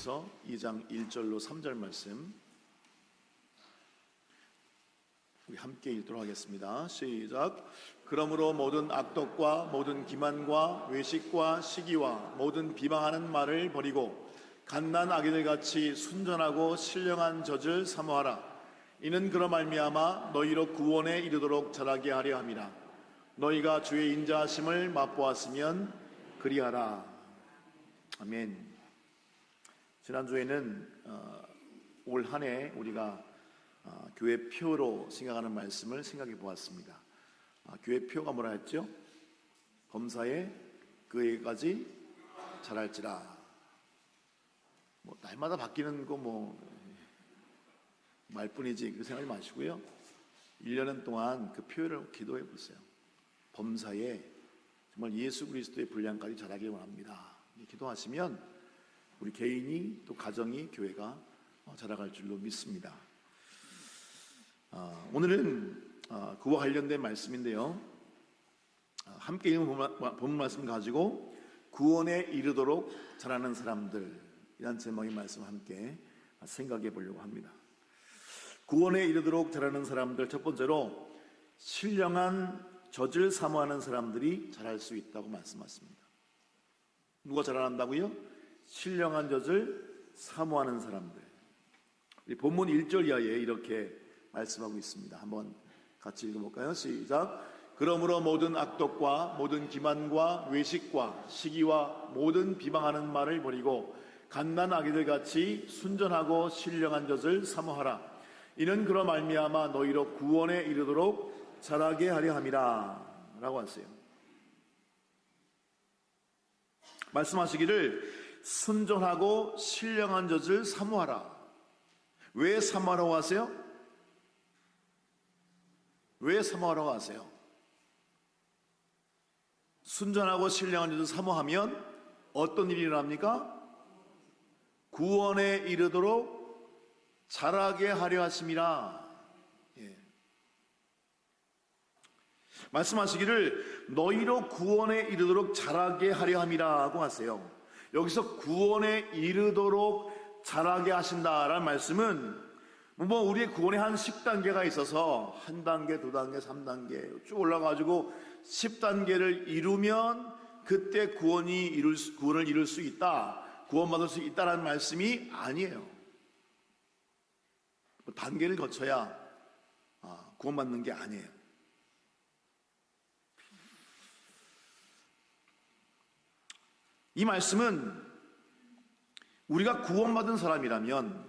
요한일서 2장 1절로 3절 말씀 우리 함께 읽도록 하겠습니다. 시작. 그러므로 모든 악독과 모든 기만과 외식과 시기와 모든 비방하는 말을 버리고 갓난 아기들같이 순전하고 신령한 젖을 사모하라. 이는 그로 말미암아 너희로 구원에 이르도록 자라게 하려 함이라. 너희가 주의 인자하심을 맛보았으면 그리하라. 아멘. 지난주에는 올 한 해 우리가 교회 표로 생각하는 말씀을 생각해 보았습니다. 교회 표가 뭐라 했죠? 범사에 그에까지 자랄지라. 날마다 바뀌는 거 말뿐이지 그 생각하지 마시고요. 1년 동안 그 표를 기도해 보세요. 범사에 정말 예수 그리스도의 분량까지 자라길 원합니다. 기도하시면 우리 개인이 또 가정이 교회가 자라갈 줄로 믿습니다. 오늘은 그와 관련된 말씀인데요. 함께 읽은 본문 말씀 가지고 구원에 이르도록 자라는 사람들이란 제목의 말씀을 함께 생각해 보려고 합니다. 구원에 이르도록 자라는 사람들, 첫 번째로 신령한 젖을 사모하는 사람들이 자랄 수 있다고 말씀하십니다. 누가 자라난다고요? 신령한 젖을 사모하는 사람들. 우리 본문 1절 이하에 이렇게 말씀하고 있습니다. 한번 같이 읽어볼까요? 시작. 그러므로 모든 악독과 모든 기만과 외식과 시기와 모든 비방하는 말을 버리고 갓난 아기들같이 순전하고 신령한 젖을 사모하라. 이는 그로 말미암아 너희로 구원에 이르도록 자라게 하려 함이라. 라고 하세요. 말씀하시기를 순전하고 신령한 젖을 사모하라. 왜 사모하라고 하세요? 왜 사모하라고 하세요? 순전하고 신령한 젖을 사모하면 어떤 일이 일어납니까? 구원에 이르도록 자라게 하려 하심이라. 말씀하시기를 너희로 구원에 이르도록 자라게 하려 함이라고 하세요. 여기서 구원에 이르도록 자라게 하신다라는 말씀은 우리의 구원에 한 10단계가 있어서 1단계, 2단계, 3단계 쭉 올라가지고 10단계를 이루면 그때 구원을 이룰 수 있다, 구원받을 수 있다라는 말씀이 아니에요. 단계를 거쳐야 구원받는 게 아니에요. 이 말씀은 우리가 구원받은 사람이라면,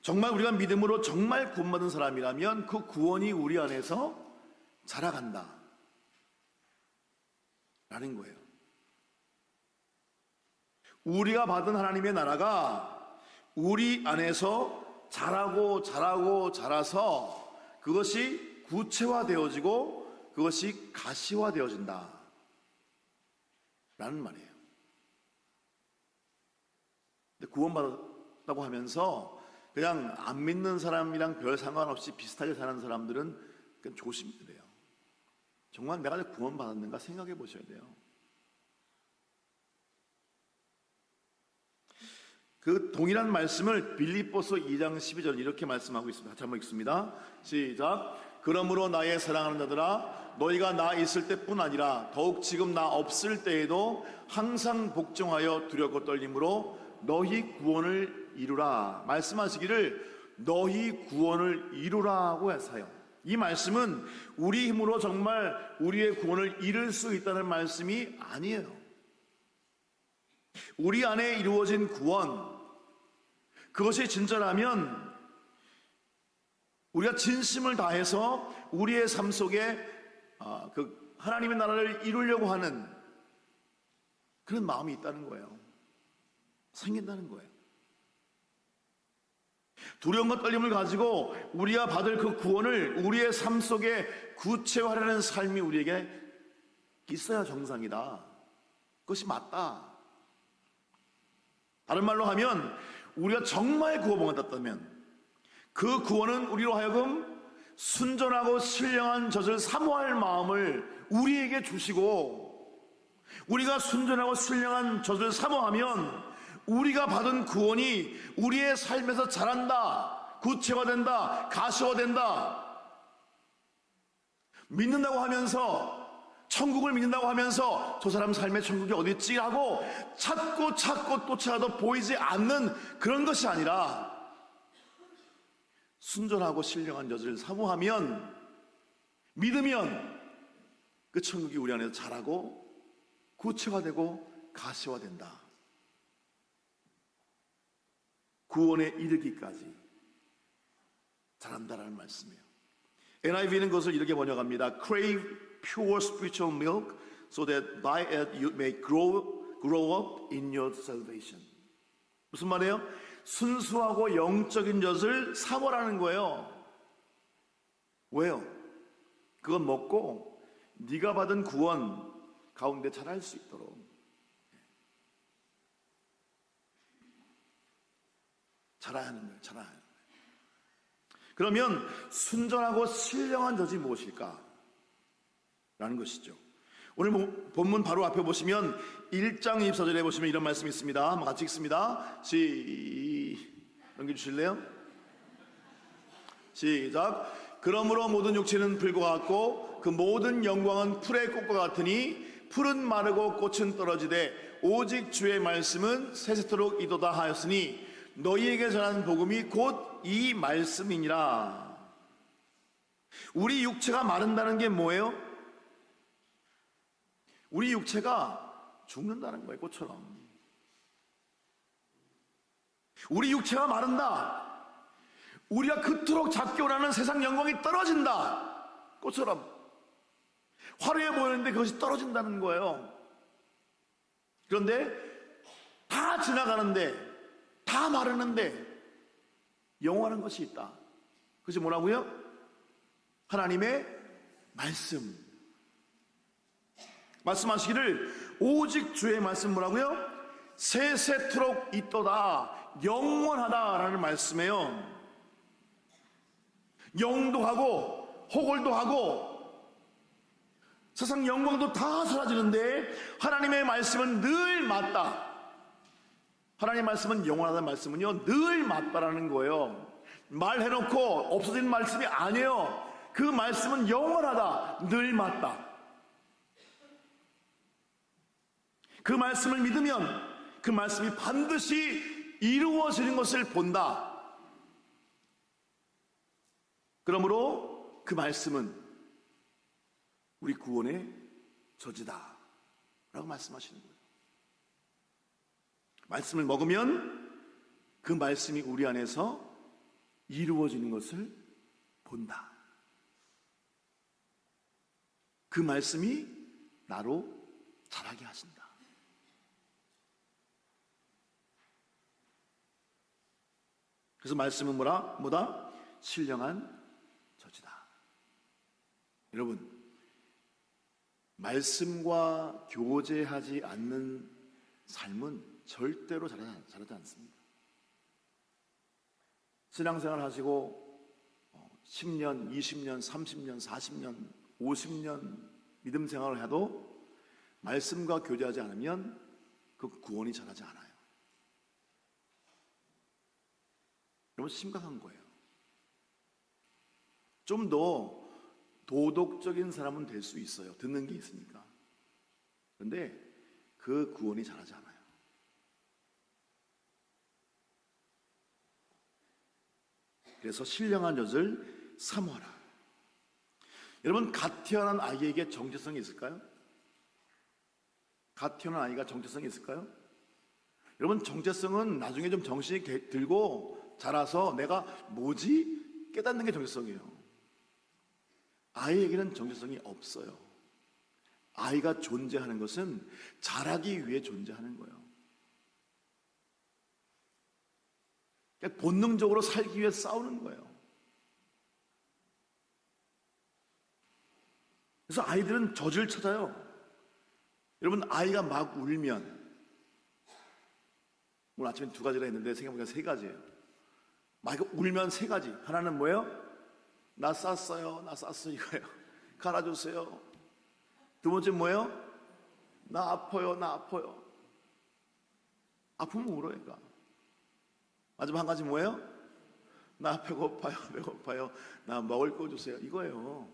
정말 우리가 믿음으로 정말 구원받은 사람이라면 그 구원이 우리 안에서 자라간다 라는 거예요. 우리가 받은 하나님의 나라가 우리 안에서 자라서 그것이 구체화되어지고 그것이 가시화되어진다 라는 말이에요. 근데 구원받았다고 하면서 그냥 안 믿는 사람이랑 별 상관없이 비슷하게 사는 사람들은 조심해야 돼요. 정말 내가 구원받았는가 생각해 보셔야 돼요. 그 동일한 말씀을 빌립보서 2장 12절 이렇게 말씀하고 있습니다. 같이 한번 읽습니다. 시작. 그러므로 나의 사랑하는 자들아, 너희가 나 있을 때뿐 아니라 더욱 지금 나 없을 때에도 항상 복종하여 두렵고 떨림으로 너희 구원을 이루라. 말씀하시기를 너희 구원을 이루라고 하세요. 이 말씀은 우리 힘으로 정말 우리의 구원을 이룰 수 있다는 말씀이 아니에요. 우리 안에 이루어진 구원, 그것이 진짜라면 우리가 진심을 다해서 우리의 삶 속에 그 하나님의 나라를 이루려고 하는 그런 마음이 있다는 거예요. 생긴다는 거예요. 두려움과 떨림을 가지고 우리가 받을 그 구원을 우리의 삶 속에 구체화하려는 삶이 우리에게 있어야 정상이다. 그것이 맞다. 다른 말로 하면 우리가 정말 구원받았다면 그 구원은 우리로 하여금 순전하고 신령한 젖을 사모할 마음을 우리에게 주시고, 우리가 순전하고 신령한 젖을 사모하면 우리가 받은 구원이 우리의 삶에서 자란다, 구체화된다, 가시화된다. 믿는다고 하면서, 천국을 믿는다고 하면서 저 사람 삶의 천국이 어디 있지 하고 찾고 쫓아가도 보이지 않는 그런 것이 아니라, 순전하고 신령한 젖을 사모하면, 믿으면 그 천국이 우리 안에서 자라고 구체화되고 가시화된다. 구원에 이르기까지 자란다라는 말씀이에요. NIV는 그것을 이렇게 번역합니다. Crave pure spiritual milk so that by it you may grow up in your salvation. 무슨 말이에요? 순수하고 영적인 젖을 사모라는 거예요. 왜요? 그건 먹고 네가 받은 구원 가운데 자랄 수 있도록. 자라야 하는 거예요. 자라야 하는 거예요. 그러면 순전하고 신령한 젖이 무엇일까? 라는 것이죠. 오늘 본문 바로 앞에 보시면 1장 24절에 보시면 이런 말씀이 있습니다. 한번 같이 읽습니다. 넘겨주실래요? 시작. 그러므로 모든 육체는 불과 같고 그 모든 영광은 풀의 꽃과 같으니 풀은 마르고 꽃은 떨어지되 오직 주의 말씀은 세세토록 이도다 하였으니 너희에게 전한 복음이 곧 이 말씀이니라. 우리 육체가 마른다는 게 뭐예요? 우리 육체가 죽는다는 거예요. 꽃처럼. 우리 육체가 마른다. 우리가 그토록 잡기 원하는 세상 영광이 떨어진다. 꽃처럼. 화려해 보이는데 그것이 떨어진다는 거예요. 그런데 다 지나가는데, 다 마르는데 영원한 것이 있다. 그것이 뭐라고요? 하나님의 말씀. 말씀하시기를 오직 주의 말씀 뭐라고요? 세세토록 있도다. 영원하다라는 말씀이에요. 영도 하고 하고 세상 영광도 다 사라지는데 하나님의 말씀은 늘 맞다. 하나님의 말씀은 영원하다는 말씀은요 늘 맞다라는 거예요. 말해놓고 없어진 말씀이 아니에요. 그 말씀은 영원하다. 늘 맞다. 그 말씀을 믿으면 그 말씀이 반드시 이루어지는 것을 본다. 그러므로 그 말씀은 우리 구원의 저지다 라고 말씀하시는 거예요. 말씀을 먹으면 그 말씀이 우리 안에서 이루어지는 것을 본다. 그 말씀이 나로 자라게 하신다. 그래서 말씀은 뭐다? 신령한 젖이다. 여러분, 말씀과 교제하지 않는 삶은 절대로 자라지 않습니다. 신앙생활 하시고 10년, 20년, 30년, 40년, 50년 믿음 생활을 해도 말씀과 교제하지 않으면 그 구원이 자라지 않아요. 여러분, 심각한 거예요. 좀 더 도덕적인 사람은 될 수 있어요. 듣는 게 있으니까. 그런데 그 구원이 자라지 않아요. 그래서 신령한 젖을 사모하라. 여러분, 갓 태어난 아이에게 정체성이 있을까요? 갓 태어난 아이가 정체성이 있을까요? 여러분, 정체성은 나중에 좀 정신이 들고 자라서 내가 뭐지? 깨닫는 게 정체성이에요. 아이에게는 정체성이 없어요. 아이가 존재하는 것은 자라기 위해 존재하는 거예요. 그러니까 본능적으로 살기 위해 싸우는 거예요. 그래서 아이들은 젖을 찾아요. 여러분, 아이가 막 울면, 오늘 아침에 2가지라 했는데 생각해보니까 3가지예요. 막 울면 3가지. 하나는 뭐예요? 나 쌌어요. 나 쌌어 이거예요. 갈아주세요. 두 번째 뭐예요? 나 아파요. 나 아파요. 아프면 울어 얘가. 마지막 한 가지 뭐예요? 나 배고파요, 배고파요. 나 먹을 거 주세요. 이거예요.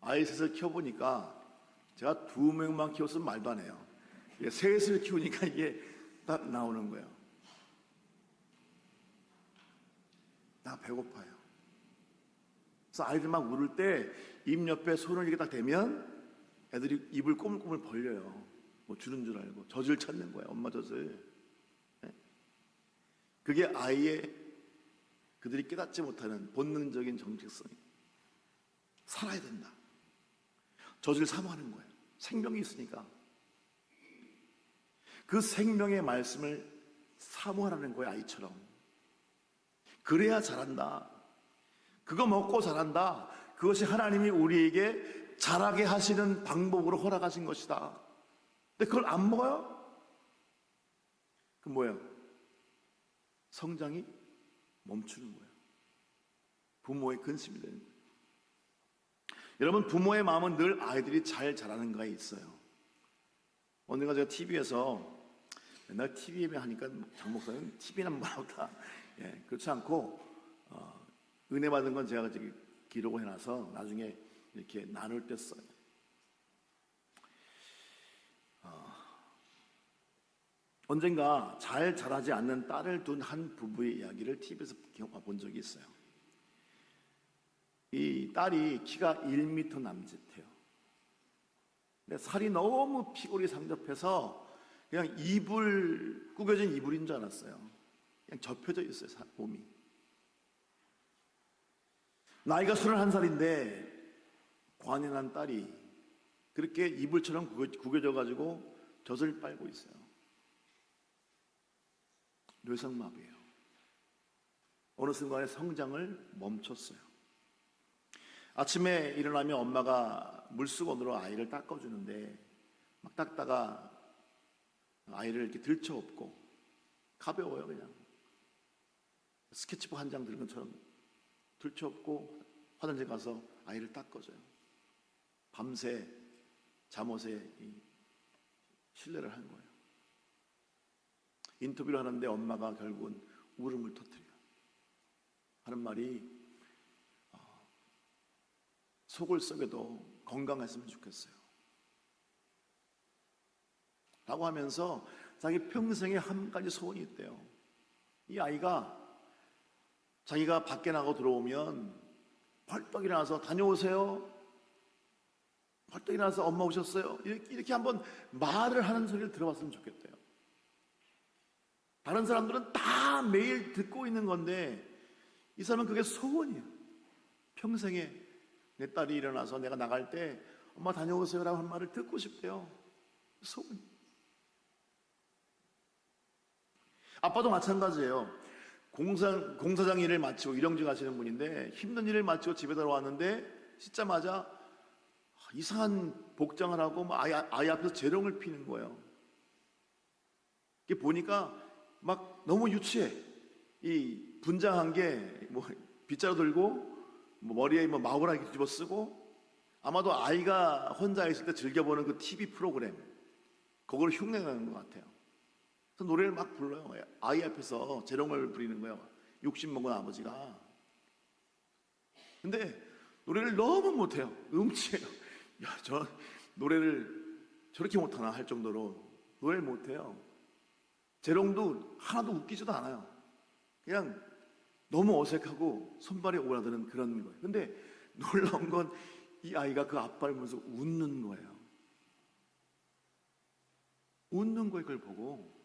아이 셋을 키워보니까 제가 2명만 키웠으면 말도 안 해요. 셋을 키우니까 이게 딱 나오는 거예요. 나 배고파요. 그래서 아이들 막 울을 때 입 옆에 손을 이렇게 딱 대면 애들이 입을 꼬물꼬물 벌려요. 뭐 주는 줄 알고 젖을 찾는 거예요. 엄마 젖을. 그게 아이의 그들이 깨닫지 못하는 본능적인 정체성이 살아야 된다. 젖을 사모하는 거예요. 생명이 있으니까. 그 생명의 말씀을 사모하라는 거예요. 아이처럼. 그래야 자란다. 그거 먹고 자란다. 그것이 하나님이 우리에게 자라게 하시는 방법으로 허락하신 것이다. 근데 그걸 안 먹어요? 그럼 뭐예요? 성장이 멈추는 거예요. 부모의 근심이 되는 거예요. 여러분, 부모의 마음은 늘 아이들이 잘 자라는가에 있어요. 언젠가 제가 TV에서 맨날 TV 예배하니까 장 목사님 TV는 뭐하다. 그렇지 않고 은혜 받은 건 제가 저기 기록을 해놔서 나중에 이렇게 나눌 때 써요. 언젠가 잘 자라지 않는 딸을 둔 한 부부의 이야기를 TV에서 본 적이 있어요. 이 딸이 키가 1m 남짓해요. 근데 살이 너무 피골이 상접해서 그냥 구겨진 이불인 줄 알았어요. 그냥 접혀져 있어요, 몸이. 나이가 31살인데 관연한 딸이 그렇게 이불처럼 구겨져가지고 젖을 빨고 있어요. 뇌성마비예요. 어느 순간에 성장을 멈췄어요. 아침에 일어나면 엄마가 물수건으로 아이를 닦아주는데 막 닦다가 아이를 이렇게 들쳐업고 가벼워요. 그냥 스케치북 한 장 들은 것처럼 들쳐업고 화장실 가서 아이를 닦아줘요. 밤새 잠옷에 실례를 한 거예요. 인터뷰를 하는데 엄마가 결국은 울음을 터뜨려요. 하는 말이 속을 썩여도 건강했으면 좋겠어요. 라고 하면서 자기 평생에 한 가지 소원이 있대요. 이 아이가 자기가 밖에 나가고 들어오면 벌떡 일어나서 다녀오세요. 벌떡 일어나서 엄마 오셨어요. 이렇게 한번 말을 하는 소리를 들어봤으면 좋겠대요. 다른 사람들은 다 매일 듣고 있는 건데 이 사람은 그게 소원이에요. 평생에 내 딸이 일어나서 내가 나갈 때 엄마 다녀오세요 라고 한 말을 듣고 싶대요. 소원. 아빠도 마찬가지예요. 공사장 일을 마치고 일용직 하시는 분인데 힘든 일을 마치고 집에 들어왔는데 씻자마자 이상한 복장을 하고 아이 앞에서 재롱을 피는 거예요. 이게 보니까 막 너무 유치해. 이 분장한 게 뭐 빗자루 들고 뭐 머리에 뭐 마구라기 뒤집어 쓰고 아마도 아이가 혼자 있을 때 즐겨보는 그 TV 프로그램 그걸 흉내내는 것 같아요. 그래서 노래를 막 불러요. 아이 앞에서 재롱을 부리는 거예요. 60 먹은 아버지가. 근데 노래를 너무 못해요. 음치예요. 야, 저 노래를 저렇게 못하나 할 정도로 노래를 못해요. 재롱도 하나도 웃기지도 않아요. 그냥 너무 어색하고 손발이 오그라드는 그런 거예요. 근데 놀라운 건 이 아이가 그 아빠를 보면서 웃는 거예요. 웃는 거예요, 그걸 보고.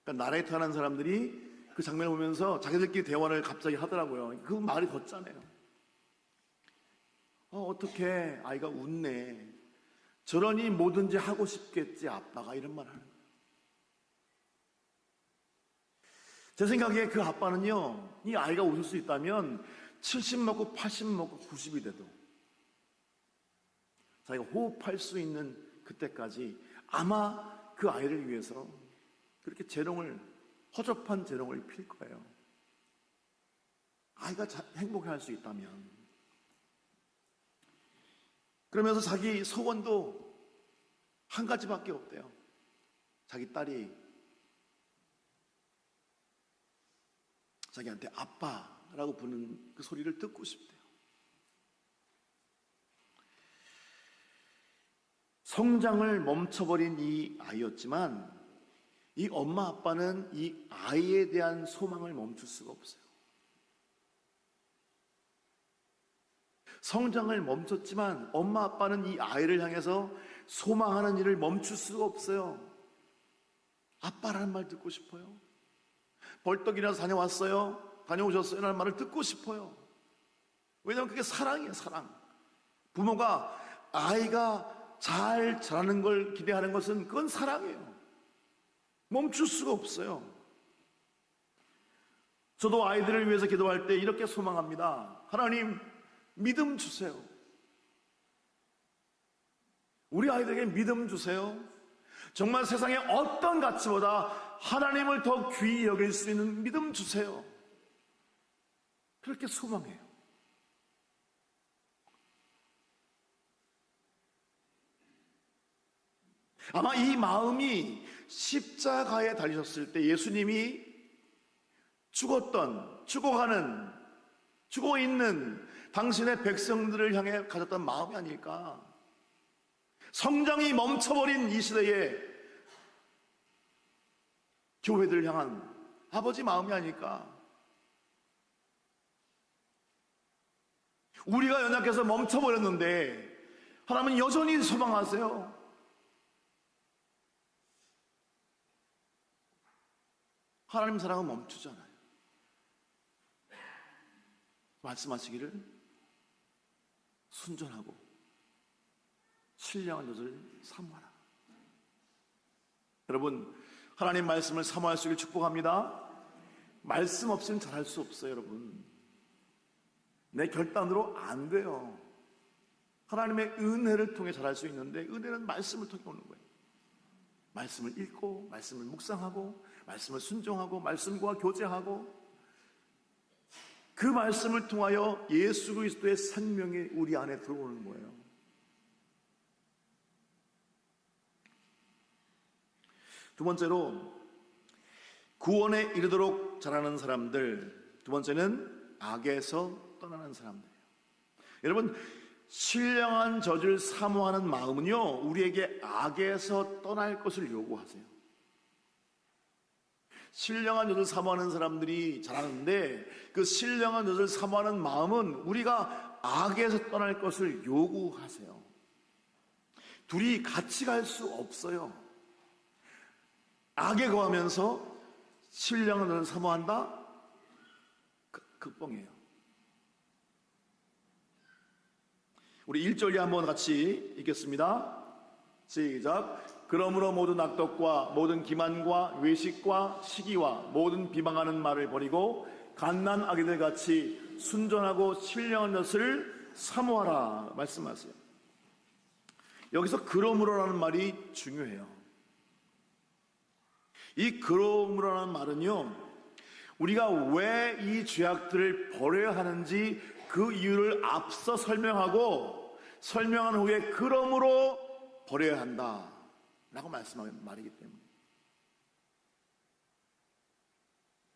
그러니까 나레이터 하는 사람들이 그 장면을 보면서 자기들끼리 대화를 갑자기 하더라고요. 그 말이 덧잖아요. 어떻게 아이가 웃네. 저러니 뭐든지 하고 싶겠지, 아빠가. 이런 말 하는 거예요. 제 생각에 그 아빠는요, 이 아이가 웃을 수 있다면 70 먹고 80 먹고 90이 돼도 자기가 호흡할 수 있는 그때까지 아마 그 아이를 위해서 그렇게 허접한 재롱을 필 거예요. 아이가 행복해할 수 있다면. 그러면서 자기 소원도 한 가지밖에 없대요. 자기 딸이 자기한테 아빠라고 부르는 그 소리를 듣고 싶대요. 성장을 멈춰버린 이 아이였지만 이 엄마 아빠는 이 아이에 대한 소망을 멈출 수가 없어요. 성장을 멈췄지만 엄마 아빠는 이 아이를 향해서 소망하는 일을 멈출 수가 없어요. 아빠라는 말 듣고 싶어요. 벌떡 일어나서 다녀왔어요? 다녀오셨어요? 라는 말을 듣고 싶어요. 왜냐하면 그게 사랑이에요, 사랑. 부모가 아이가 잘 자라는 걸 기대하는 것은 그건 사랑이에요. 멈출 수가 없어요. 저도 아이들을 위해서 기도할 때 이렇게 소망합니다. 하나님, 믿음 주세요. 우리 아이들에게 믿음 주세요. 정말 세상의 어떤 가치보다 하나님을 더 귀히 여길 수 있는 믿음 주세요. 그렇게 소망해요. 아마 이 마음이 십자가에 달리셨을 때 예수님이 죽었던, 죽어 있는 당신의 백성들을 향해 가졌던 마음이 아닐까. 성장이 멈춰버린 이 시대에 교회들을 향한 아버지 마음이 아닐까. 우리가 연약해서 멈춰버렸는데 하나님은 여전히 소망하세요. 하나님 사랑은 멈추잖아요. 말씀하시기를 순전하고 신령한 것을 사모하라. 여러분, 하나님 말씀을 사모할 수 있기를 축복합니다. 말씀 없이는 잘할 수 없어요, 여러분. 내 결단으로 안 돼요. 하나님의 은혜를 통해 잘할 수 있는데 은혜는 말씀을 통해 오는 거예요. 말씀을 읽고, 말씀을 묵상하고, 말씀을 순종하고, 말씀과 교제하고, 그 말씀을 통하여 예수 그리스도의 생명이 우리 안에 들어오는 거예요. 두 번째로, 구원에 이르도록 자라는 사람들. 두 번째는 악에서 떠나는 사람들이에요. 여러분, 신령한 젖을 사모하는 마음은요, 우리에게 악에서 떠날 것을 요구하세요. 신령한 젖을 사모하는 사람들이 자라는데 그 신령한 젖을 사모하는 마음은 우리가 악에서 떠날 것을 요구하세요. 둘이 같이 갈 수 없어요. 악에 거하면서 신령한 젖을 사모한다? 극뻥이에요. 우리 1절에 한번 같이 읽겠습니다. 시작. 그러므로 모든 악독과 모든 기만과 외식과 시기와 모든 비방하는 말을 버리고 갓난 아기들 같이 순전하고 신령한 것을 사모하라 말씀하세요. 여기서 그러므로라는 말이 중요해요. 이 그러므로라는 말은요, 우리가 왜 이 죄악들을 버려야 하는지 그 이유를 앞서 설명한 후에 그러므로 버려야 한다 라고 말씀하는 말이기 때문에,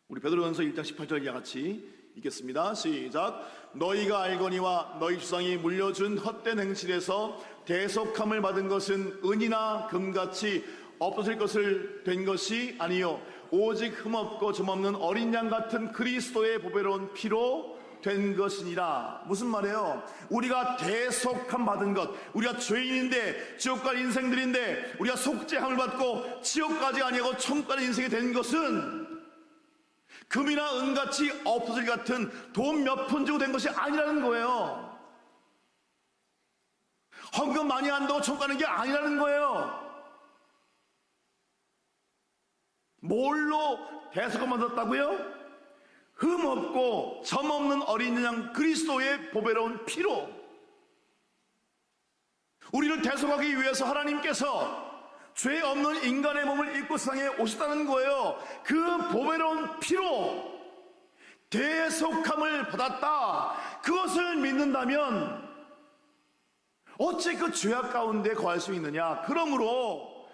우리 베드로전서 1장 18절 이와 같이 읽겠습니다. 시작. 너희가 알거니와 너희 조상이 물려준 헛된 행실에서 대속함을 받은 것은 은이나 금같이 없어질 것을 된 것이 아니요 오직 흠없고 점없는 어린 양 같은 그리스도의 보배로운 피로 된 것이니라. 무슨 말이에요? 우리가 대속함 받은 것, 우리가 죄인인데 지옥 갈 인생들인데 우리가 속죄함을 받고 지옥까지 아니고 천국 가는 인생이 된 것은 금이나 은같이 없어질 같은 돈 몇 푼 주고 된 것이 아니라는 거예요. 헌금 많이 한다고 천국 가는 게 아니라는 거예요. 뭘로 대속함 받았다고요? 흠없고 점없는 어린 양 그리스도의 보배로운 피로 우리를 대속하기 위해서 하나님께서 죄 없는 인간의 몸을 입고 세상에 오셨다는 거예요. 그 보배로운 피로 대속함을 받았다. 그것을 믿는다면 어찌 그 죄악 가운데 거할 수 있느냐. 그러므로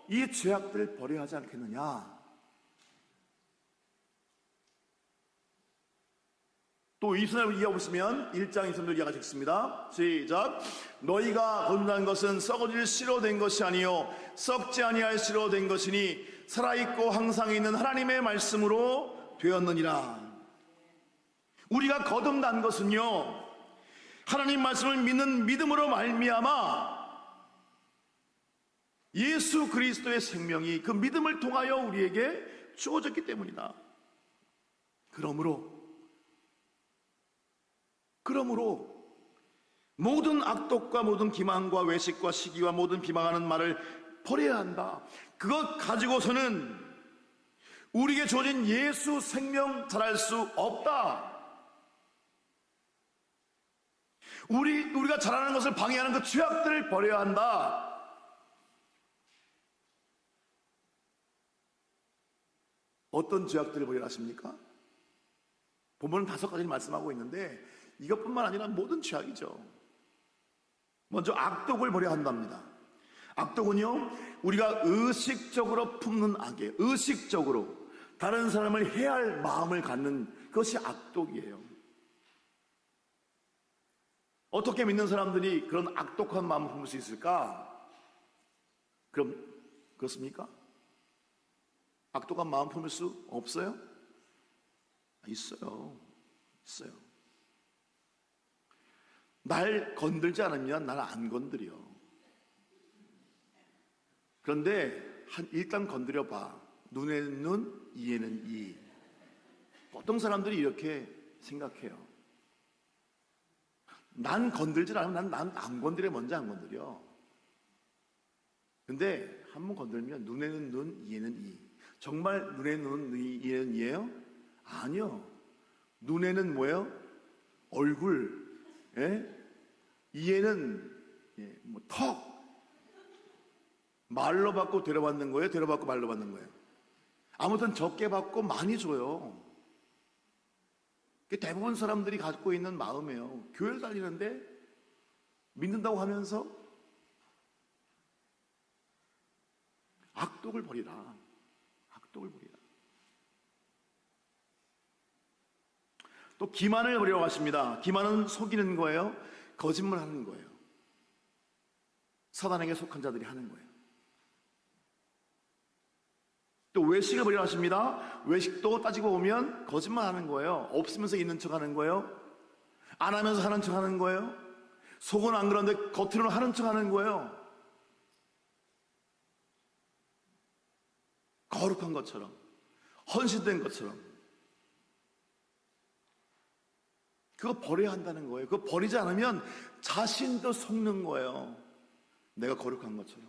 이 죄악들을 버려야 하지 않겠느냐. 또 이순을 이어보시면 1장 2절을 이해하겠습니다. 시작. 너희가 거듭난 것은 썩어질 씨로 된 것이 아니요 썩지 아니할 씨로 된 것이니 살아있고 항상 있는 하나님의 말씀으로 되었느니라. 우리가 거듭난 것은요, 하나님 말씀을 믿는 믿음으로 말미암아 예수 그리스도의 생명이 그 믿음을 통하여 우리에게 주어졌기 때문이다. 그러므로 모든 악독과 모든 기만과 외식과 시기와 모든 비방하는 말을 버려야 한다. 그것 가지고서는 우리에게 주어진 예수 생명 잘할 수 없다. 우리가 잘하는 것을 방해하는 그 죄악들을 버려야 한다. 어떤 죄악들을 버려야 하십니까? 본문은 5가지를 말씀하고 있는데 이것뿐만 아니라 모든 죄악이죠. 먼저 악독을 버려야 한답니다. 악독은요, 우리가 의식적으로 품는 악이에요. 의식적으로 다른 사람을 해할 마음을 갖는 그것이 악독이에요. 어떻게 믿는 사람들이 그런 악독한 마음을 품을 수 있을까? 그렇습니까? 악독한 마음 품을 수 없어요? 있어요. 날 건들지 않으면 날 안 건드려. 그런데 일단 건드려 봐. 눈에는 눈, 이에는 이. 보통 사람들이 이렇게 생각해요. 난 건들지 않으면 난 안 건드려. 먼저 안 건드려. 근데 한 번 건들면 눈에는 눈, 이에는 이. 정말 눈에는 눈, 이에는 이예요? 아니요. 눈에는 뭐예요? 얼굴. 이에는 턱. 말로 받고 데려받는 거예요? 데려받고 말로 받는 거예요? 아무튼 적게 받고 많이 줘요. 대부분 사람들이 갖고 있는 마음이에요. 교회를 다니는데 믿는다고 하면서 악독을 버리라. 또 기만을 버리라고 하십니다. 기만은 속이는 거예요. 거짓말하는 거예요. 사단에게 속한 자들이 하는 거예요. 또 외식을 버리라고 하십니다. 외식도 따지고 보면 거짓말하는 거예요. 없으면서 있는 척하는 거예요. 안 하면서 하는 척하는 거예요. 속은 안 그런데 겉으로는 하는 척하는 거예요. 거룩한 것처럼, 헌신된 것처럼. 그거 버려야 한다는 거예요. 그거 버리지 않으면 자신도 속는 거예요. 내가 거룩한 것처럼.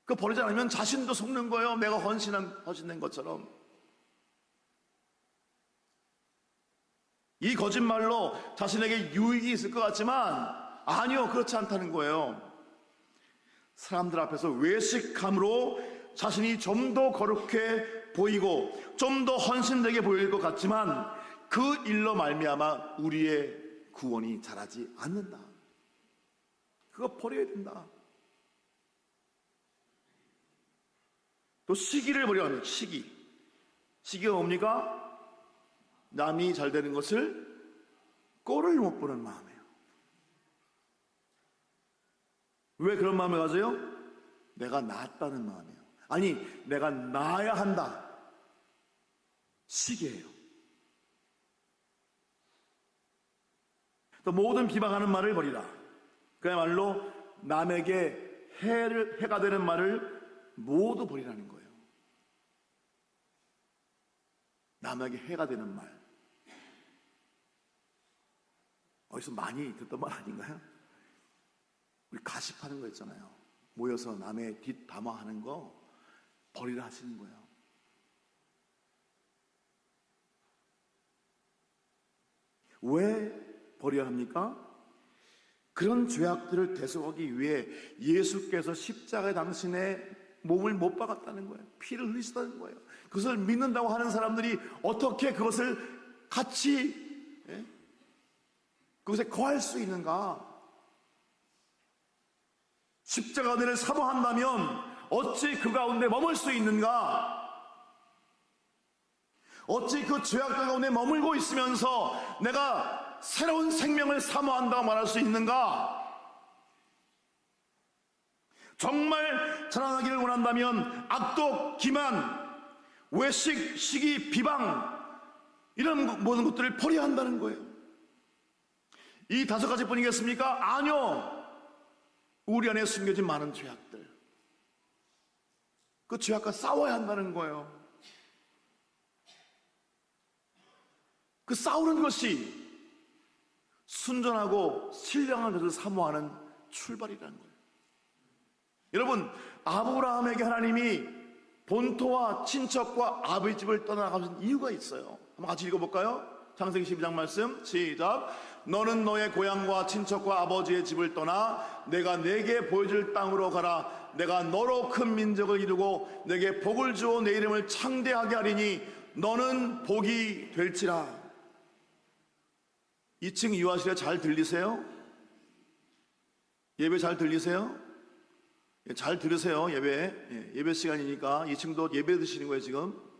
그거 버리지 않으면 자신도 속는 거예요. 내가 헌신된 것처럼. 이 거짓말로 자신에게 유익이 있을 것 같지만 아니요, 그렇지 않다는 거예요. 사람들 앞에서 외식함으로 자신이 좀 더 거룩해 보이고 좀 더 헌신되게 보일 것 같지만 그 일로 말미암아 우리의 구원이 자라지 않는다. 그거 버려야 된다. 또 시기를 버려야 합니다. 시기가 뭡니까? 남이 잘 되는 것을 꼴을 못 보는 마음이에요. 왜 그런 마음을 가져요? 내가 낫다는 마음이에요. 아니, 내가 나아야 한다. 시기예요. 또 모든 비방하는 말을 버리라. 그야말로 남에게 해가 되는 말을 모두 버리라는 거예요. 남에게 해가 되는 말. 어디서 많이 듣던 말 아닌가요? 우리 가십하는 거 있잖아요. 모여서 남의 뒷담화하는 거 버리라 하시는 거예요. 왜 버려야 합니까? 그런 죄악들을 대속하기 위해 예수께서 십자가에 당신의 몸을 못 박았다는 거예요. 피를 흘리셨다는 거예요. 그것을 믿는다고 하는 사람들이 어떻게 그것을 같이 그것에 거할 수 있는가? 십자가 은혜를 사모한다면 어찌 그 가운데 머물 수 있는가? 어찌 그 죄악 가운데 머물고 있으면서 내가 새로운 생명을 사모한다고 말할 수 있는가? 정말 자라나기를 원한다면 악독, 기만, 외식, 시기, 비방 이런 모든 것들을 버려야 한다는 거예요. 이 5가지 뿐이겠습니까? 아니요. 우리 안에 숨겨진 많은 죄악들, 그 죄악과 싸워야 한다는 거예요. 그 싸우는 것이 순전하고 신령한 것을 사모하는 출발이라는 거예요. 여러분, 아브라함에게 하나님이 본토와 친척과 아버지 집을 떠나가신 이유가 있어요. 한번 같이 읽어볼까요? 창세기 12장 말씀 시작. 너는 너의 고향과 친척과 아버지의 집을 떠나 내가 내게 보여줄 땅으로 가라. 내가 너로 큰 민족을 이루고 내게 복을 주어 내 이름을 창대하게 하리니 너는 복이 될지라. 2층 유아실에 잘 들리세요? 예배 잘 들리세요? 잘 들으세요. 예배 시간이니까 2층도 예배 드시는 거예요 지금.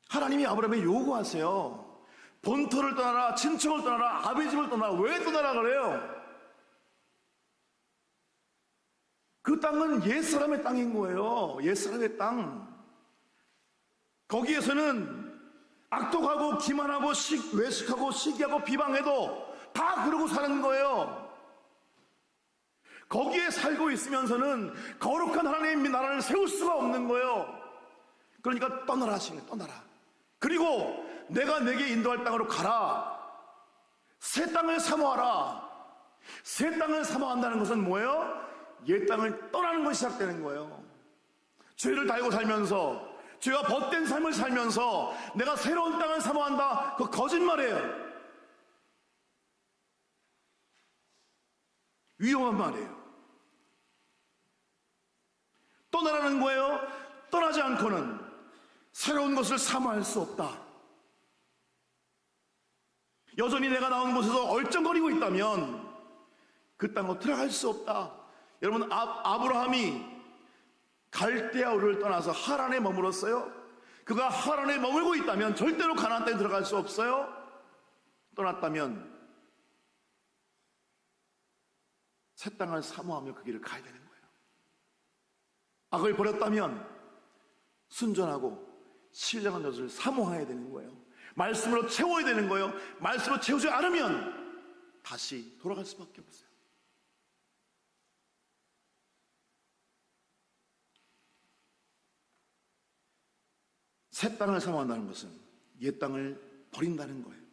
하나님이 아브라함에게 요구하세요. 본토를 떠나라, 친척을 떠나라, 아버지 집을 떠나라. 왜 떠나라 그래요? 그 땅은 옛사람의 땅인 거예요. 옛사람의 땅. 거기에서는 악독하고 기만하고 외식하고 시기하고 비방해도 다 그러고 사는 거예요. 거기에 살고 있으면서는 거룩한 하나님의 나라를 세울 수가 없는 거예요. 그러니까 떠나라 하시는 거예요. 떠나라. 그리고 내가 내게 인도할 땅으로 가라. 새 땅을 사모하라. 새 땅을 사모한다는 것은 뭐예요? 옛 땅을 떠나는 것이 시작되는 거예요. 죄를 달고 살면서, 죄와 벗된 삶을 살면서 내가 새로운 땅을 사모한다, 그거 거짓말이에요. 위험한 말이에요. 떠나라는 거예요. 떠나지 않고는 새로운 것을 사모할 수 없다. 여전히 내가 나온 곳에서 얼쩡거리고 있다면 그 땅으로 들어갈 수 없다. 여러분, 아브라함이 갈대아 우르를 떠나서 하란에 머물었어요. 그가 하란에 머물고 있다면 절대로 가나안 땅에 들어갈 수 없어요. 떠났다면 새 땅을 사모하며 그 길을 가야 되는 거예요. 악을 버렸다면 순전하고 신령한 것을 사모해야 되는 거예요. 말씀으로 채워야 되는 거예요. 말씀으로 채우지 않으면 다시 돌아갈 수밖에 없어요. 새 땅을 사모한다는 것은 옛 땅을 버린다는 거예요.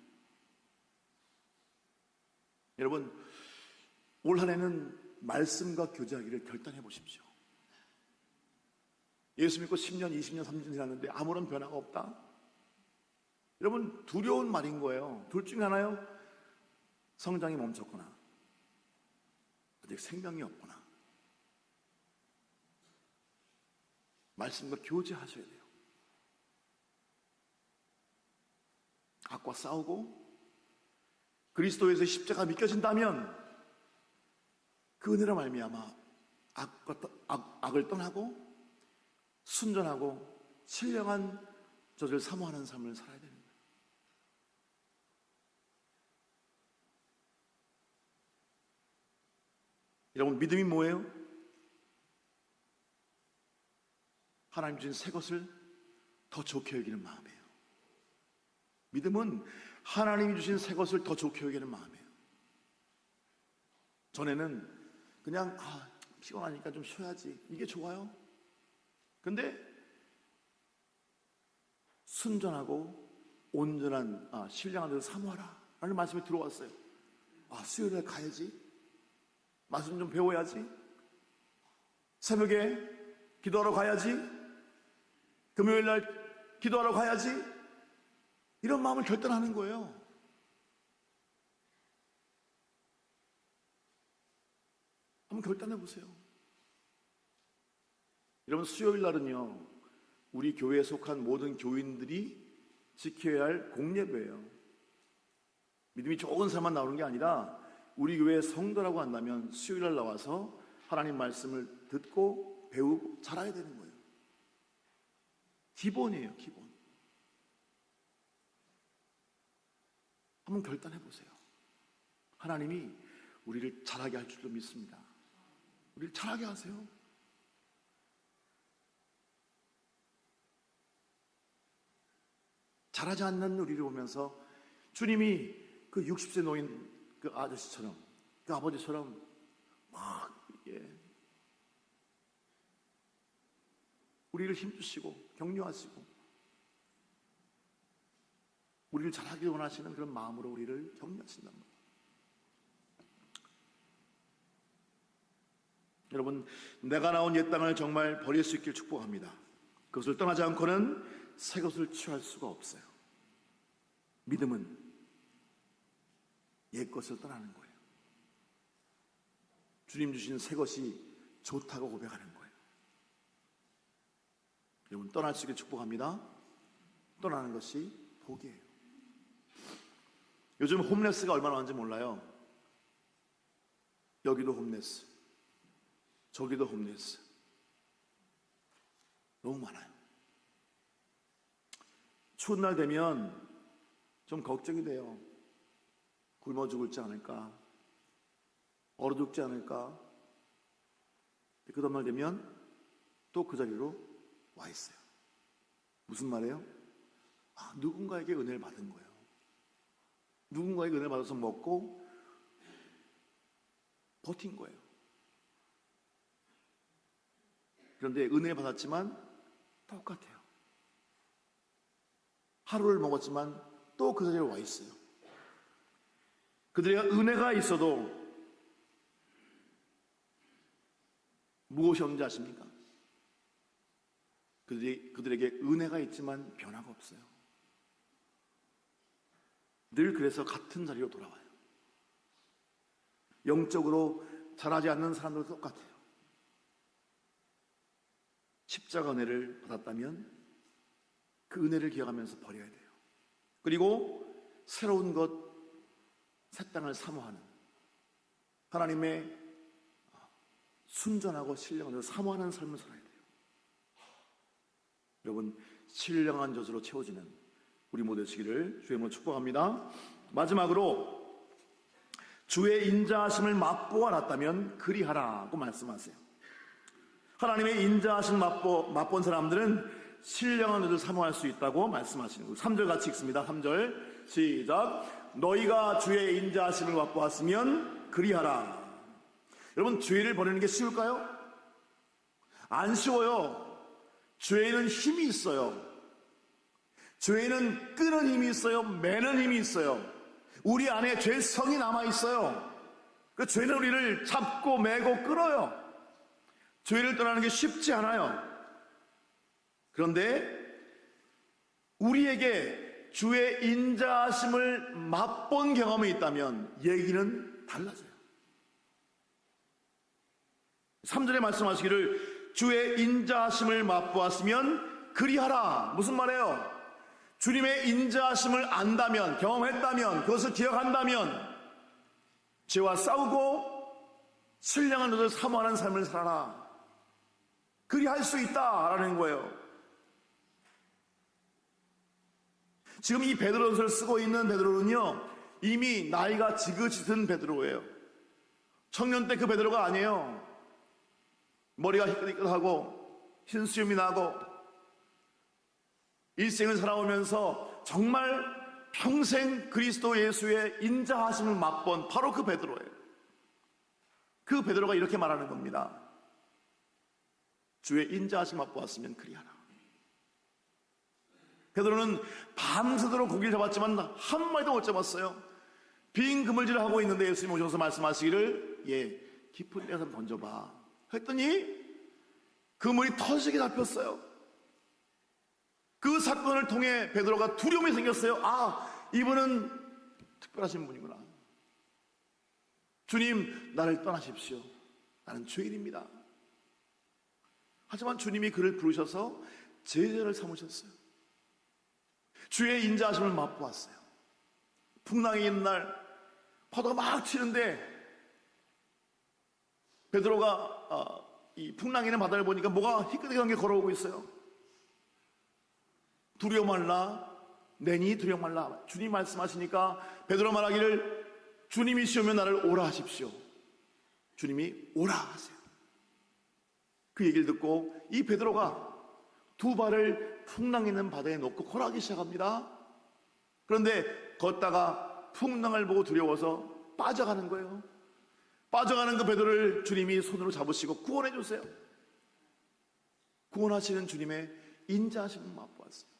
여러분, 올 한 해는 말씀과 교제하기를 결단해 보십시오. 예수 믿고 10년, 20년, 30년 지났는데 아무런 변화가 없다? 여러분, 두려운 말인 거예요. 둘 중에 하나요. 성장이 멈췄거나 아직 생명이 없거나. 말씀과 교제하셔야 돼요. 악과 싸우고 그리스도에서 십자가 믿겨진다면 그 은혜로 말미암아 악을 떠나고 순전하고 신령한 저를 사모하는 삶을 살아야 되는 거예요. 여러분, 믿음이 뭐예요? 하나님 주신 새 것을 더 좋게 여기는 마음이에요. 믿음은 하나님이 주신 새 것을 더 좋게 여기는 마음이에요. 전에는 그냥 피곤하니까 좀 쉬어야지, 이게 좋아요. 근데 순전하고 온전한 신령한 데를 사모하라 라는 말씀이 들어왔어요. 수요일에 가야지, 말씀 좀 배워야지, 새벽에 기도하러 가야지, 금요일날 기도하러 가야지, 이런 마음을 결단하는 거예요. 한번 결단해 보세요. 여러분, 수요일 날은요, 우리 교회에 속한 모든 교인들이 지켜야 할 공예배예요. 믿음이 좋은 사람만 나오는 게 아니라 우리 교회 성도라고 한다면 수요일날 나와서 하나님 말씀을 듣고 배우고 자라야 되는 거예요. 기본이에요, 기본. 한번 결단해 보세요. 하나님이 우리를 자라게 할 줄로 믿습니다. 우리를 자라게 하세요. 자라지 않는 우리를 보면서 주님이 그 60세 노인 그 아저씨처럼, 그 아버지처럼 막 우리를 힘주시고 격려하시고 우리를 자라길 원하시는 그런 마음으로 우리를 격려하신단 말이에요. 여러분, 내가 나온 옛 땅을 정말 버릴 수 있길 축복합니다. 그것을 떠나지 않고는 새 것을 취할 수가 없어요. 믿음은 옛 것을 떠나는 거예요. 주님 주신 새 것이 좋다고 고백하는 거예요. 여러분, 떠날 수 있길 축복합니다. 떠나는 것이 복이에요. 요즘 홈레스가 얼마나 많은지 몰라요. 여기도 홈레스, 저기도 홈레스. 너무 많아요. 추운 날 되면 좀 걱정이 돼요. 굶어 죽을지 않을까? 얼어 죽지 않을까? 그 다음 날 되면 또 그 자리로 와 있어요. 무슨 말이에요? 누군가에게 은혜를 받은 거예요. 누군가에게 은혜를 받아서 먹고 버틴 거예요. 그런데 은혜를 받았지만 똑같아요. 하루를 먹었지만 또 그 자리에 와 있어요. 그들에게 은혜가 있어도 무엇이 없는지 아십니까? 그들에게 은혜가 있지만 변화가 없어요. 늘 그래서 같은 자리로 돌아와요. 영적으로 자라지 않는 사람들도 똑같아요. 십자가 은혜를 받았다면 그 은혜를 기억하면서 버려야 돼요. 그리고 새로운 것, 새 땅을 사모하는 하나님의 순전하고 신령한 사모하는 삶을 살아야 돼요. 여러분, 신령한 젖으로 채워지는 우리 모두 되시기를 주의 이름으로 축복합니다. 마지막으로 주의 인자하심을 맛보아 놨다면 그리하라고 말씀하세요. 하나님의 인자하심 맛본 사람들은 신령한 젖을 사모할 수 있다고 말씀하시는 거예요. 3절 같이 읽습니다. 3절 시작. 너희가 주의 인자하심을 맛보았으면 그리하라. 여러분, 죄를 버리는 게 쉬울까요? 안 쉬워요. 죄에는 힘이 있어요. 죄에는 끄는 힘이 있어요. 매는 힘이 있어요. 우리 안에 죄성이 남아있어요. 그 죄는 우리를 잡고 매고 끌어요. 죄를 떠나는 게 쉽지 않아요. 그런데 우리에게 주의 인자하심을 맛본 경험이 있다면 얘기는 달라져요. 3절에 말씀하시기를 주의 인자하심을 맛보았으면 그리하라. 무슨 말이에요? 주님의 인자하심을 안다면, 경험했다면, 그것을 기억한다면 죄와 싸우고 신령한 젖을 사모하는 삶을 살아라. 그리할 수 있다라는 거예요. 지금 이 베드로전서를 쓰고 있는 베드로는요, 이미 나이가 지긋이 베드로예요. 청년 때 그 베드로가 아니에요. 머리가 희끗희끗하고 흰수염이 나고 일생을 살아오면서 정말 평생 그리스도 예수의 인자하심을 맛본 바로 그 베드로예요. 그 베드로가 이렇게 말하는 겁니다. 주의 인자하심 맛보았으면 그리하라. 베드로는 밤새도록 고기를 잡았지만 한 마리도 못 잡았어요. 빈 그물질을 하고 있는데 예수님 오셔서 말씀하시기를 깊은 데서 던져봐 했더니 그물이 터지게 잡혔어요. 그 사건을 통해 베드로가 두려움이 생겼어요. 이분은 특별하신 분이구나. 주님, 나를 떠나십시오. 나는 죄인입니다. 하지만 주님이 그를 부르셔서 제자를 삼으셨어요. 주의 인자하심을 맛보았어요. 풍랑이 있는 날, 파도가 막 치는데 베드로가 이 풍랑이는 바다를 보니까 뭐가 희끗희끗한 게 걸어오고 있어요. 두려워 말라, 내니 두려워 말라. 주님 말씀하시니까 베드로 말하기를 주님이 시오면 나를 오라 하십시오. 주님이 오라 하세요. 그 얘기를 듣고 이 베드로가 두 발을 풍랑 있는 바다에 놓고 걸어가기 시작합니다. 그런데 걷다가 풍랑을 보고 두려워서 빠져가는 거예요. 빠져가는 그 베드로를 주님이 손으로 잡으시고 구원해 주세요. 구원하시는 주님의 인자하심을 맛보았어요.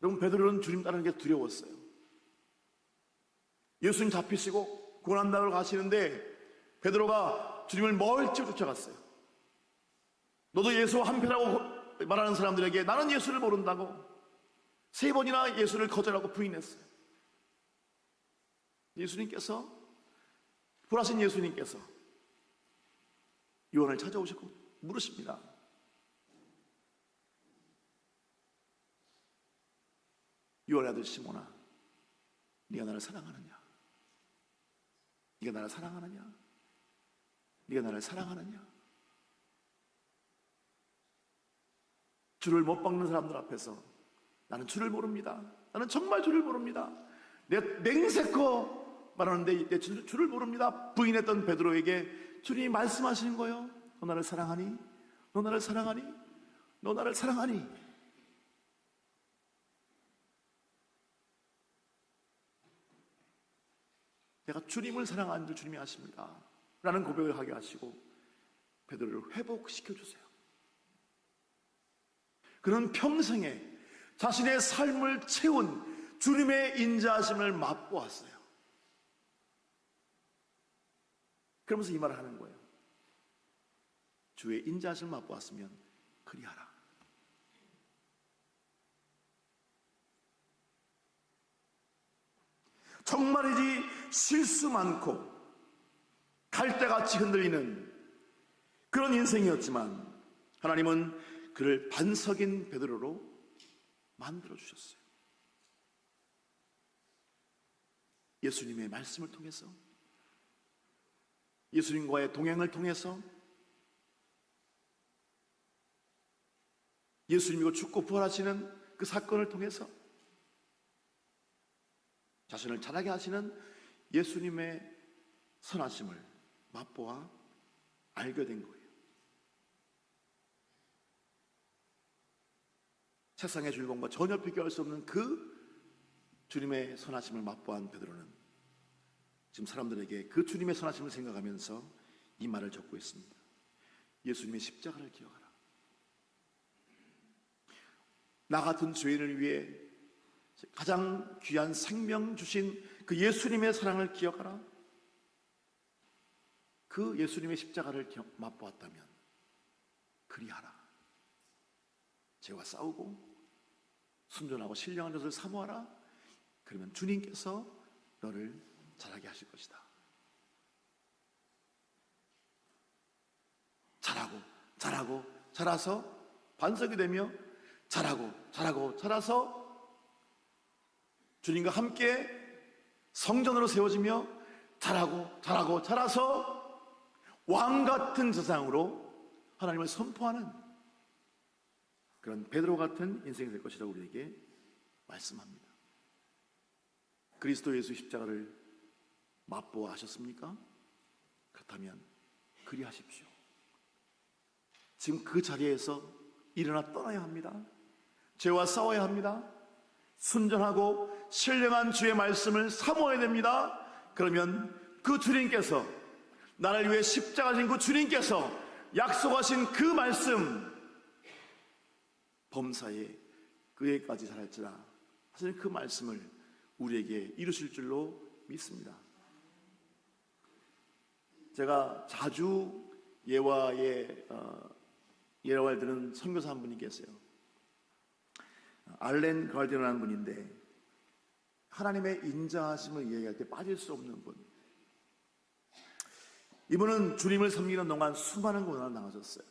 여러분, 베드로는 주님 따르는 게 두려웠어요. 예수님 잡히시고 구원한다고 가시는데 베드로가 주님을 멀찍이 쫓아갔어요. 너도 예수와 한패라고 말하는 사람들에게 나는 예수를 모른다고 3번이나 예수를 거절하고 부인했어요. 예수님께서, 불하신 예수님께서 요한을 찾아오셨고 물으십니다. 요한의 아들 시몬아, 네가 나를 사랑하느냐? 네가 나를 사랑하느냐? 네가 나를 사랑하느냐? 주를 못 박는 사람들 앞에서 나는 주를 모릅니다. 나는 정말 주를 모릅니다. 내가 맹세코 말하는데 내 주를 모릅니다. 부인했던 베드로에게 주님이 말씀하시는 거예요. 너 나를 사랑하니? 너 나를 사랑하니? 너 나를 사랑하니? 내가 주님을 사랑하는 줄 주님이 아십니다 라는 고백을 하게 하시고 베드로를 회복시켜 주세요. 그는 평생에 자신의 삶을 채운 주님의 인자하심을 맛보았어요. 그러면서 이 말을 하는 거예요. 주의 인자하심을 맛보았으면 그리하라. 정말이지 실수 많고 갈대같이 흔들리는 그런 인생이었지만 하나님은 그를 반석인 베드로로 만들어주셨어요. 예수님의 말씀을 통해서, 예수님과의 동행을 통해서, 예수님이고 죽고 부활하시는 그 사건을 통해서 자신을 자라게 하시는 예수님의 선하심을 맛보아 알게 된 거예요. 세상의 즐거움과 전혀 비교할 수 없는 그 주님의 선하심을 맛보한 베드로는 지금 사람들에게 그 주님의 선하심을 생각하면서 이 말을 적고 있습니다. 예수님의 십자가를 기억하라. 나 같은 죄인을 위해 가장 귀한 생명 주신 그 예수님의 사랑을 기억하라. 그 예수님의 십자가를 맛보았다면 그리하라. 죄와 싸우고 순전하고 신령한 것을 사모하라. 그러면 주님께서 너를 자라게 하실 것이다. 자라고 자라서 반석이 되며 자라고 자라서 주님과 함께 성전으로 세워지며 자라고 자라서 왕 같은 세상으로 하나님을 선포하는 그런 베드로 같은 인생이 될 것이라고 우리에게 말씀합니다. 그리스도 예수 십자가를 맛보아 하셨습니까? 그렇다면 그리하십시오. 지금 그 자리에서 일어나 떠나야 합니다. 죄와 싸워야 합니다. 순전하고 신령한 주의 말씀을 사모해야 됩니다. 그러면 그 주님께서, 나를 위해 십자가 진 그 주님께서 약속하신 그 말씀, 범사에 그에까지 살았지라 하시는 그 말씀을 우리에게 이루실 줄로 믿습니다. 제가 자주 예화를 드는 선교사 한 분이 계세요. 알렌 가르디너라는 분인데 하나님의 인자하심을 이야기할 때 빠질 수 없는 분. 이분은 주님을 섬기는 동안 수많은 고난을 당하셨어요.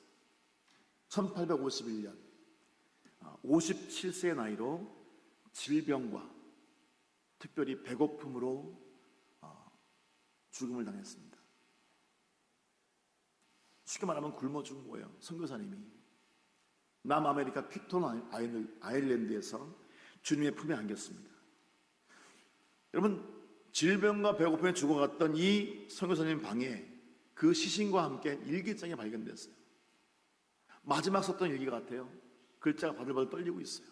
1851년 57세의 나이로 질병과 특별히 배고픔으로 죽음을 당했습니다. 쉽게 말하면 굶어 죽은 거예요. 선교사님이 남아메리카 퀵톤 아일랜드에서 주님의 품에 안겼습니다. 여러분, 질병과 배고픔에 죽어갔던 이 선교사님 방에 그 시신과 함께 일기장이 발견됐어요. 마지막 썼던 일기 같아요. 글자가 바들바들 떨리고 있어요.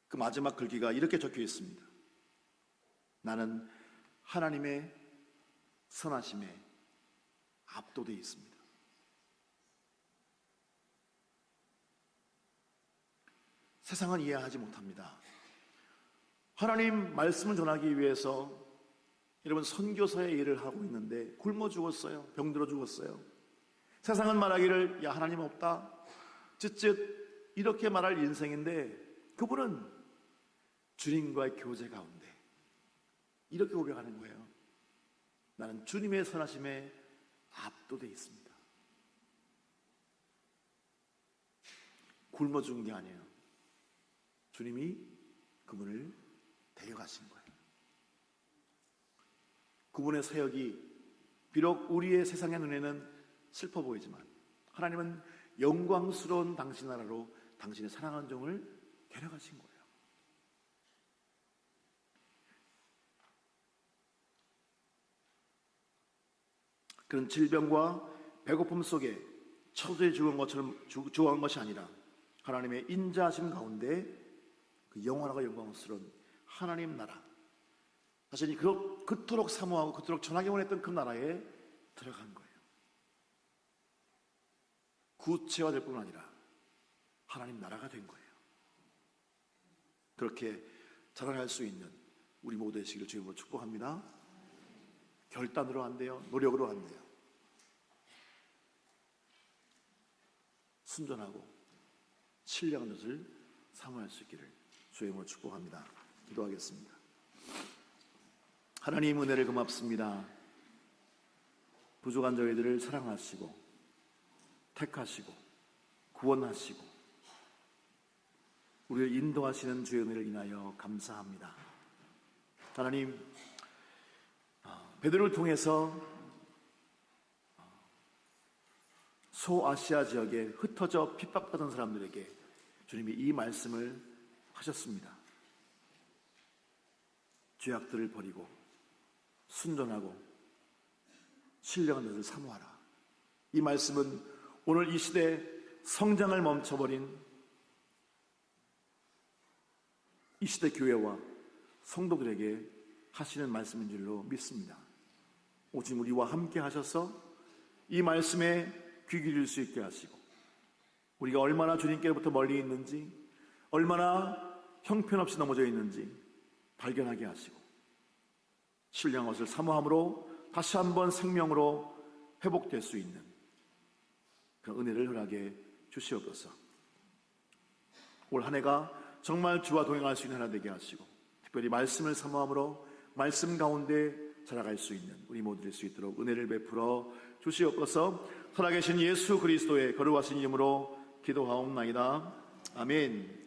그 마지막 글귀가 이렇게 적혀 있습니다. 나는 하나님의 선하심에 압도되어 있습니다. 세상은 이해하지 못합니다. 하나님 말씀을 전하기 위해서 여러분 선교사의 일을 하고 있는데 굶어 죽었어요. 병들어 죽었어요. 세상은 말하기를 야 하나님 없다 쯧쯧 이렇게 말할 인생인데 그분은 주님과의 교제 가운데 이렇게 고백하는 거예요. 나는 주님의 선하심에 압도되어 있습니다. 굶어 죽은 게 아니에요. 주님이 그분을 데려가신 거예요. 그분의 사역이 비록 우리의 세상의 눈에는 슬퍼 보이지만 하나님은 영광스러운 당신 나라로 당신의 사랑하는 종을 데려가신 거예요. 그런 질병과 배고픔 속에 처지에 죽은 것처럼 죽어간 것이 아니라 하나님의 인자하심 가운데 그 영원하고 영광스러운 하나님 나라, 자신이 그토록 사모하고 그토록 전하기 원했던 그 나라에 들어간 거예요. 구체화될 뿐만 아니라 하나님 나라가 된 거예요. 그렇게 자라날 수 있는 우리 모두 되시기를 주님으로 축복합니다. 결단으로 안 돼요. 노력으로 안 돼요. 순전하고 신령한 것을 사모할 수 있기를 주님으로 축복합니다. 기도하겠습니다. 하나님 은혜를 고맙습니다. 부족한 저희들을 사랑하시고 택하시고 구원하시고 우리를 인도하시는 주의 은혜를 인하여 감사합니다. 하나님, 베드로를 통해서 소아시아 지역에 흩어져 핍박받은 사람들에게 주님이 이 말씀을 하셨습니다. 죄악들을 버리고 순전하고 신령한 것을 사모하라. 이 말씀은 오늘 이 시대 성장을 멈춰버린 이 시대 교회와 성도들에게 하시는 말씀인 줄로 믿습니다. 오직 우리와 함께 하셔서 이 말씀에 귀 기울일 수 있게 하시고 우리가 얼마나 주님께로부터 멀리 있는지 얼마나 형편없이 넘어져 있는지 발견하게 하시고 신령한 것을 사모함으로 다시 한번 생명으로 회복될 수 있는 그 은혜를 허락해 주시옵소서. 올 한 해가 정말 주와 동행할 수 있는 하나 되게 하시고 특별히 말씀을 사모함으로 말씀 가운데 자라갈 수 있는 우리 모두 될 수 있도록 은혜를 베풀어 주시옵소서. 살아계신 예수 그리스도의 거룩하신 이름으로 기도하옵나이다. 아멘.